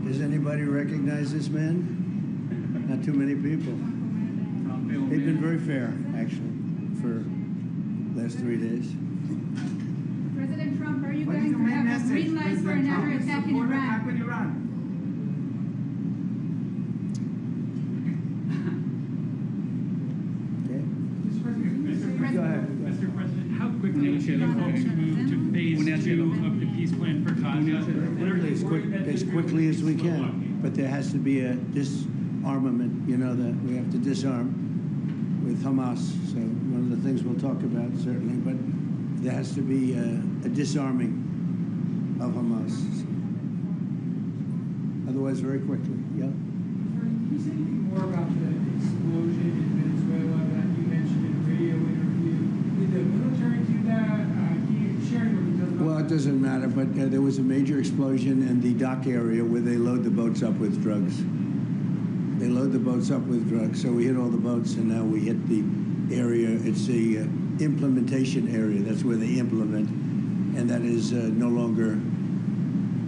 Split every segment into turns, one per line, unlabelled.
Does anybody recognize this man? Not too many people. They've been very fair, actually, for the last 3 days.
President Trump, are you going to have a green light for another attack in Iran?
Mr. President, how quickly should the folks move to phase 2 of the peace plan for Gaza?
As quickly as we can, but there has to be a disarmament. You know that we have to disarm with Hamas. So one of the things we'll talk about certainly, but there has to be a disarming of Hamas. Otherwise, very quickly. Yeah.
Can you say anything more about the explosion in Venezuela that you mentioned in a radio interview? Did the military do that? Can you share any more details about
Well, it doesn't matter, but there was a major explosion in the dock area where they load the boats up with drugs. They load the boats up with drugs. So we hit all the boats, and now we hit the area. It's the implementation area. That's where they implement, and that is no longer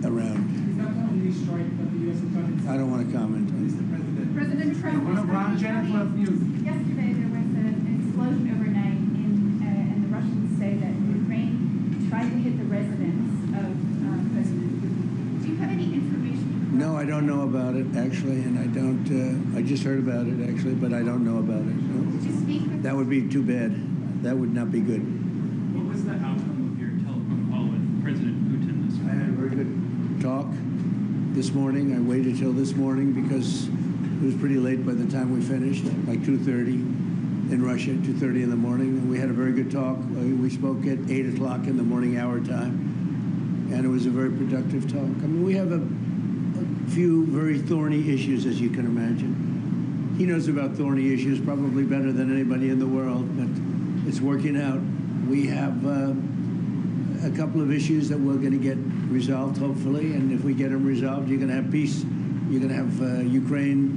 around.
Is that the only strike that the U.S. has done?
I don't want to comment.
Mr. President.
President Trump,
yesterday there was an explosion overnight, and the Russians say that Ukraine tried to hit the residence of President Putin. Do you have any information?
No, I don't know about it, actually, and I don't, I just heard about it, actually, but I don't know about it. No.
Did you speak with
That would be too bad. That would not be good.
What was the outcome of your telephone call with President Putin this
I had a
morning?
very good talk this morning. I waited till this morning because it was pretty late by the time we finished, like 2:30 in Russia, 2:30 in the morning. And we had a very good talk. We spoke at 8 o'clock in the morning hour time, and it was a very productive talk. I mean, we have a few very thorny issues, as you can imagine. He knows about thorny issues probably better than anybody in the world, but it's working out. We have a couple of issues that we're going to get resolved, hopefully, and if we get them resolved, you're going to have peace. You're going to have Ukraine.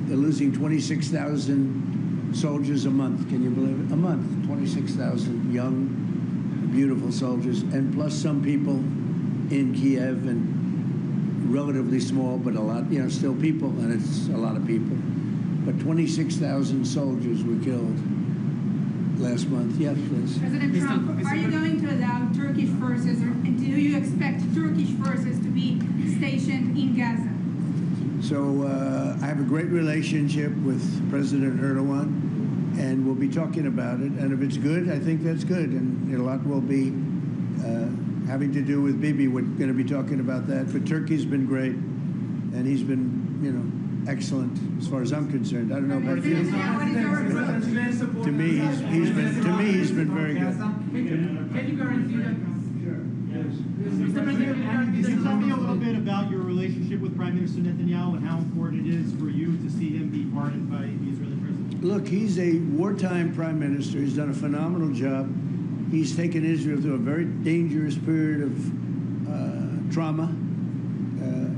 They're losing 26,000 soldiers a month. Can you believe it? A month, 26,000 young, beautiful soldiers, and plus some people in Kiev, and relatively small, but a lot, you know, still people, and it's a lot of people. But 26,000 soldiers were killed last month. Yes, please.
President Trump, are you going to allow Turkish forces, or do you expect Turkish forces to be stationed in Gaza?
So I have a great relationship with President Erdogan, and we'll be talking about it. And if it's good, I think that's good. And a lot will be having to do with Bibi. We're going to be talking about that. But Turkey's been great, and he's been, you know, excellent as far as I'm concerned. I don't know about you. To me, he's been very good.
Can you guarantee that?
Mr. President, can you tell me a little bit about your relationship with Prime Minister Netanyahu and how important it is for you to see him be pardoned by the Israeli president?
Look, he's a wartime prime minister. He's done a phenomenal job. He's taken Israel through a very dangerous period of trauma.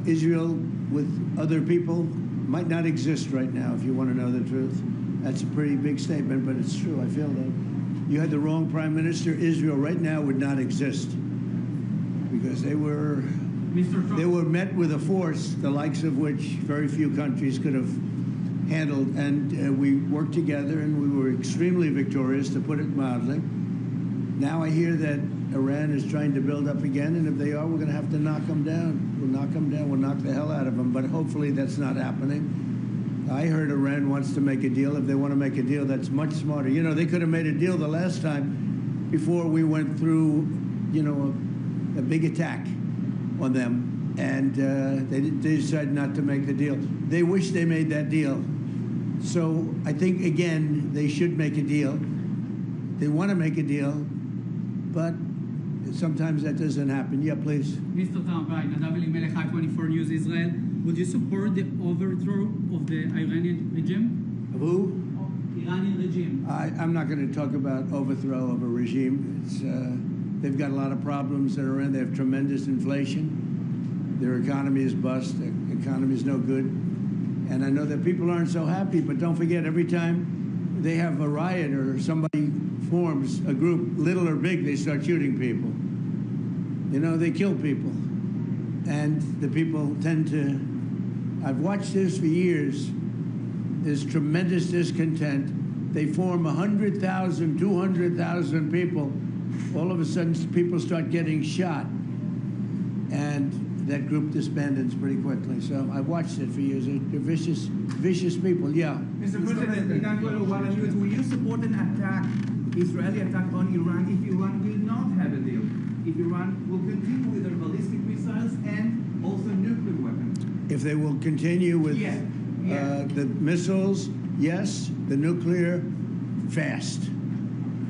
Israel, with other people, might not exist right now, if you want to know the truth. That's a pretty big statement, but it's true. I feel that. You had the wrong prime minister. Israel right now would not exist because they were met with a force the likes of which very few countries could have handled. And we worked together, and we were extremely victorious, to put it mildly. Now I hear that Iran is trying to build up again, and if they are, we're going to have to knock them down. We'll knock them down. We'll knock the hell out of them, but hopefully that's not happening. I heard Iran wants to make a deal. If they want to make a deal, that's much smarter. You know, they could have made a deal the last time before we went through, you know, a big attack on them, and they decided not to make the deal. They wish they made that deal. So I think, again, they should make a deal. They want to make a deal, but sometimes that doesn't happen. Yeah, please.
Mr. Trump, Nadav Elimelech, 24 News Israel. Would you support the overthrow of the Iranian regime?
Of who?
Iranian regime.
I'm not going to talk about overthrow of a regime. It's, they've got a lot of problems that are in. They have tremendous inflation. Their economy is bust. Their economy is no good. And I know that people aren't so happy, but don't forget, every time they have a riot or somebody forms a group, little or big, they start shooting people. You know, they kill people. And the people tend to, I've watched this for years. There's tremendous discontent. They form 100,000, 200,000 people. All of a sudden, people start getting shot. And that group disbands pretty quickly. So I've watched it for years. They're vicious, vicious people, yeah.
Mr. President, in Angola, will you support an attack, Israeli attack on Iran if Iran will not have a deal? If Iran will continue with their ballistic missiles and also nuclear weapons?
If they will continue with the missiles, yes. The nuclear, fast.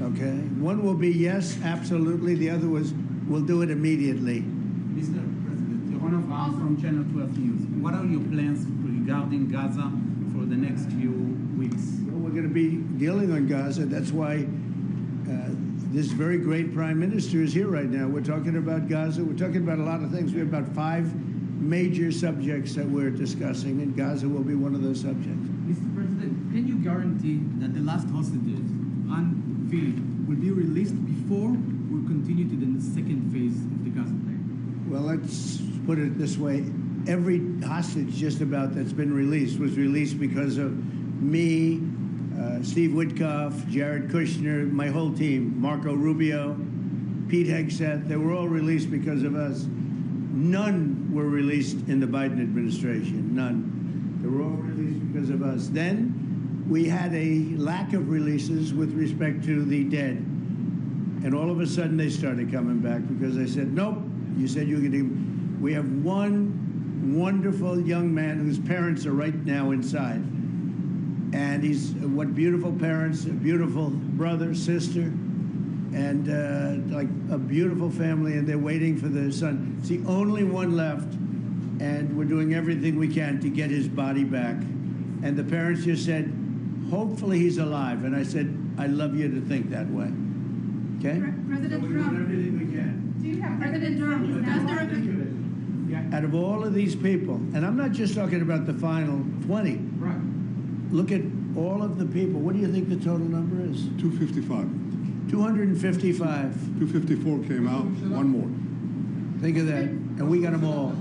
Okay? One will be yes, absolutely. The other was, we'll do it immediately.
Mr. President, Yaron Avraham from Channel 12 News. What are your plans regarding Gaza for the next few weeks?
Well, we're going to be dealing on Gaza. That's why this very great prime minister is here right now. We're talking about Gaza. We're talking about a lot of things. We have about 5 major subjects that we're discussing, and Gaza will be one of those subjects.
Mr. President, can you guarantee that the last hostages, Ran Philip, will be released before we continue to the second phase of the Gaza plan?
Well, let's put it this way. Every hostage just about that's been released was released because of me, Steve Witkoff, Jared Kushner, my whole team, Marco Rubio, Pete Hegseth. They were all released because of us. None were released in the Biden administration, none. They were all released because of us. Then we had a lack of releases with respect to the dead. And all of a sudden they started coming back because I said, nope, you said you could even. We have one wonderful young man whose parents are right now inside. And he's, what beautiful parents, a beautiful brother, sister, and like a beautiful family, and they're waiting for their son. It's the only one left, and we're doing everything we can to get his body back. And the parents just said, hopefully he's alive. And I said, I love you to think that way. Okay?
President Trump.
Everything we can.
Do you have President Trump?
Out of all of these people, and I'm not just talking about the final 20.
Right.
Look at all of the people. What do you think the total number is?
255.
255.
254 came out, one more.
Think of that. And we got them all.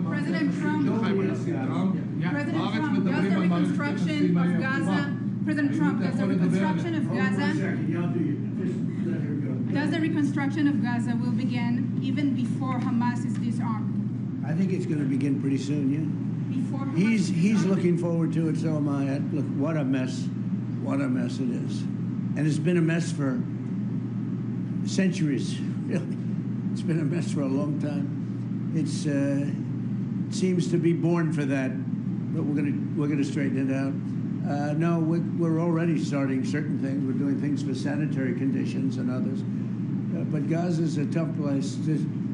President Trump. President Trump, does the reconstruction of Gaza, President Trump, does the reconstruction of Gaza, does the reconstruction of Gaza will begin even before Hamas is disarmed?
I think it's going to begin pretty soon, yeah.
Before Hamas
He's
is disarmed?
looking forward to it, so am I. Look, what a mess. What a mess it is. And it's been a mess for centuries, really. It's been a mess for a long time. It seems to be born for that, but we're gonna straighten it out. No, we're already starting certain things. We're doing things for sanitary conditions and others. But Gaza's a tough place.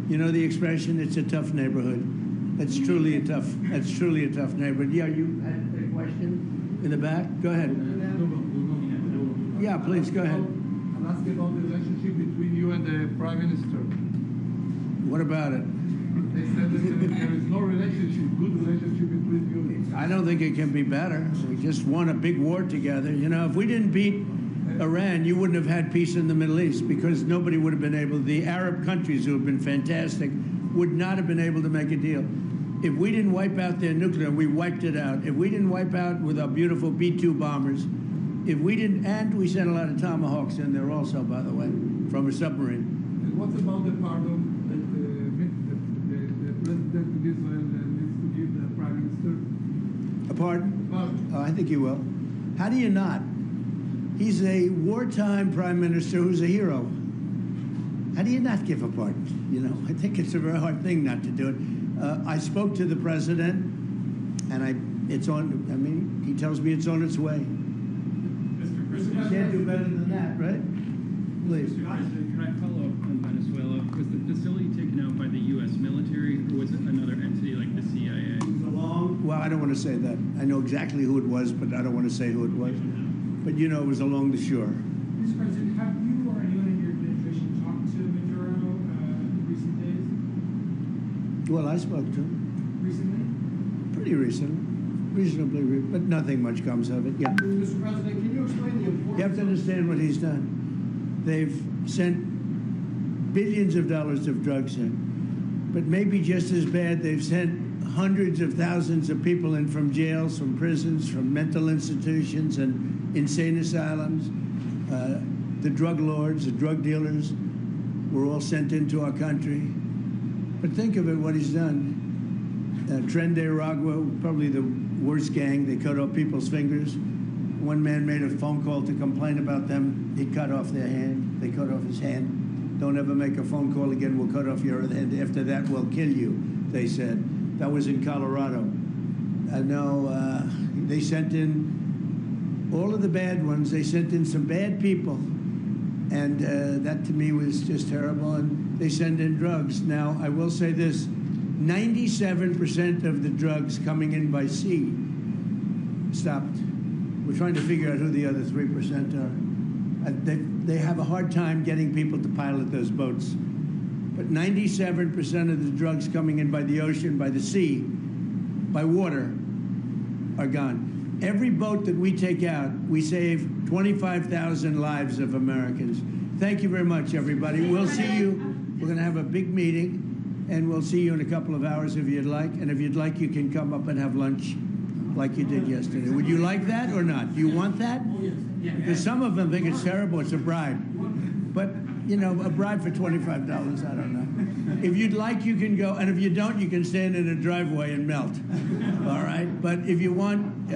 You know the expression, it's a tough neighborhood. That's truly a tough neighborhood. Yeah, you had a question in the back? Go ahead. Yeah, please, go ahead.
I'm asking about the relationship between you and the Prime Minister.
What about it?
They said that there is no relationship, good relationship between you.
I don't think it can be better. We just won a big war together. You know, if we didn't beat Iran, you wouldn't have had peace in the Middle East because nobody would have been able, the Arab countries who have been fantastic would not have been able to make a deal. If we didn't wipe out their nuclear, we wiped it out. If we didn't wipe out with our beautiful B-2 bombers, if we didn't, and we sent a lot of Tomahawks in there also, by the way, from a submarine.
And what about the pardon that the President of Israel needs to give the Prime Minister?
A pardon?
Pardon.
Oh, I think he will. How do you not? He's a wartime prime minister who's a hero. How do you not give a pardon? You know, I think it's a very hard thing not to do it. I spoke to the president, and it's on. I mean, he tells me it's on its way.
Mr. President,
You can't do better than that, right? Please.
Mr. President, can I follow up on Venezuela? Was the facility taken out by the U.S. military, or was it another entity like the CIA?
Well, I don't want to say that. I know exactly who it was, but I don't want to say who it was. But you know, it was along the shore.
Mr. President, have you or anyone in your administration talked to Maduro in recent days?
Well, I spoke to him
Recently?
pretty reasonably, but nothing much comes of it. Yeah.
Mr. President, can you explain the importance
You have to understand what he's done. They've sent billions of dollars of drugs in. But maybe just as bad, they've sent hundreds of thousands of people in from jails, from prisons, from mental institutions and insane asylums. The drug lords, the drug dealers were all sent into our country. But think of it, what he's done. Tren de Aragua, probably the worst gang. They cut off people's fingers. One man made a phone call to complain about them. He cut off their hand. They cut off his hand. Don't ever make a phone call again. We'll cut off your other hand. After that, we'll kill you, they said. That was in Colorado. No, they sent in all of the bad ones. They sent in some bad people. And that to me was just terrible. And they send in drugs. Now, I will say this, 97% of the drugs coming in by sea stopped. We're trying to figure out who the other 3% are. They have a hard time getting people to pilot those boats. But 97% of the drugs coming in by the ocean, by the sea, by water, are gone. Every boat that we take out, we save 25,000 lives of Americans. Thank you very much, everybody. We'll see you. We're going to have a big meeting, and we'll see you in a couple of hours if you'd like. And if you'd like, you can come up and have lunch like you did yesterday. Would you like that or not? Do you want that? Because some of them think it's terrible. It's a bribe. But, you know, a bribe for $25, I don't know. If you'd like, you can go. And if you don't, you can stand in a driveway and melt. All right? But if you want,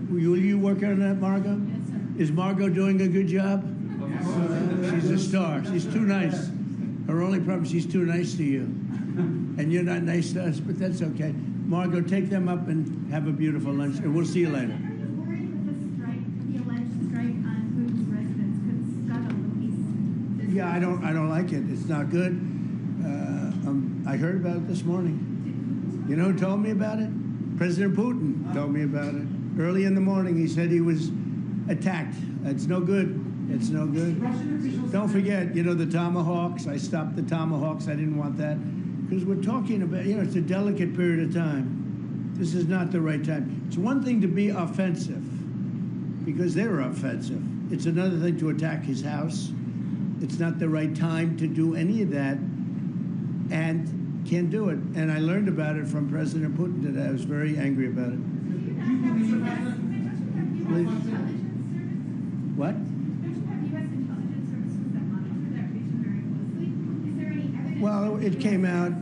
will you work on that, Margot?
Yes, sir.
Is Margot doing a good job? She's a star. She's too nice. Her only problem is she's too nice to you. And you're not nice to us, but that's okay. Margot, take them up and have a beautiful lunch, and we'll see you later.
Are you worried that the strike, the alleged strike on Putin's residents could scuttle the peace?
Yeah, I don't like it. It's not good. I heard about it this morning. You know who told me about it? President Putin told me about it. Early in the morning, he said he was attacked. It's no good. It's no good. Don't forget, you know, the Tomahawks. I stopped the Tomahawks. I didn't want that. Because we're talking about, you know, it's a delicate period of time. This is not the right time. It's one thing to be offensive, because they were offensive. It's another thing to attack his house. It's not the right time to do any of that, and can't do it. And I learned about it from President Putin today. I was very angry about it. Please. What? Well, it came out,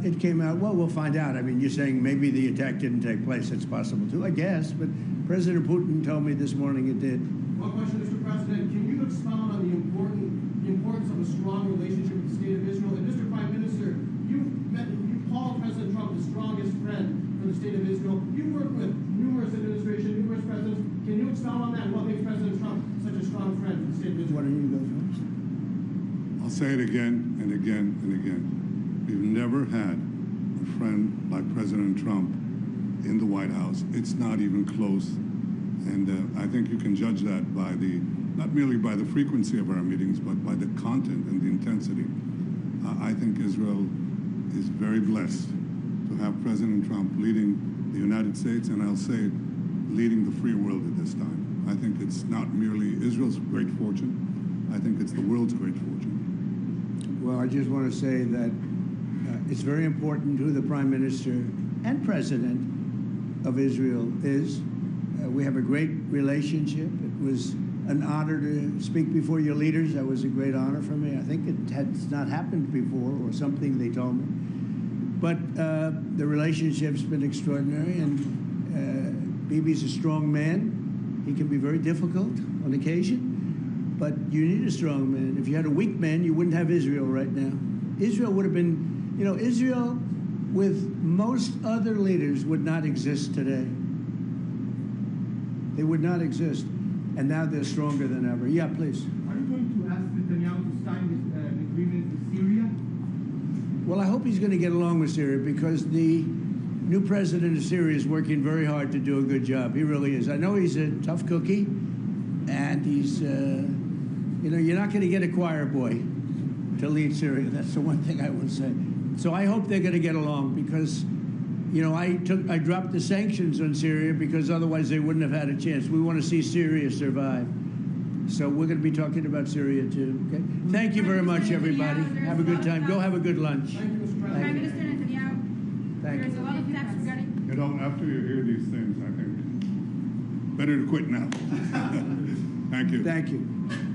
well, we'll find out. I mean, you're saying maybe the attack didn't take place. It's possible too, I guess. But President Putin told me this morning it did.
One question, Mr. President. Can you expound on the importance of a strong relationship with the state of Israel? And Mr. Prime Minister, you called President Trump the strongest friend for the state of Israel. You worked with numerous administrations, numerous presidents. Can you expound on that? What makes President Trump such a strong friend for the state of Israel?
Why don't you go first?
I'll say it again and again and again. We've never had a friend like President Trump in the White House. It's not even close. And I think you can judge that by not merely by the frequency of our meetings, but by the content and the intensity. I think Israel is very blessed to have President Trump leading the United States, and I'll say leading the free world at this time. I think it's not merely Israel's great fortune. I think it's the world's great fortune.
Well, I just want to say that it's very important who the Prime Minister and President of Israel is. We have a great relationship. It was an honor to speak before your leaders. That was a great honor for me. I think it has not happened before, or something they told me. But the relationship's been extraordinary, and Bibi's a strong man. He can be very difficult on occasion, but you need a strong man. If you had a weak man, you wouldn't have Israel right now. Israel would have been, you know, Israel with most other leaders would not exist today. They would not exist. And now they're stronger than ever. Yeah, please.
Are you going to ask Netanyahu to sign this agreement with Syria?
Well, I hope he's going to get along with Syria, because the new president of Syria is working very hard to do a good job. He really is. I know he's a tough cookie, and he's, you know, you're not going to get a choir boy to lead Syria. That's the one thing I will say. So I hope they're going to get along, because, you know, I dropped the sanctions on Syria because otherwise they wouldn't have had a chance. We want to see Syria survive. So we're going to be talking about Syria too. Okay. Thank you very much, everybody. Have a good time. Go have a good lunch.
Thank you, Mr.
Prime
President.
Minister Netanyahu,
Thank
there's
you.
a lot of facts regarding.
You know, after you hear these things, I think better to quit now. Thank you.
Thank you.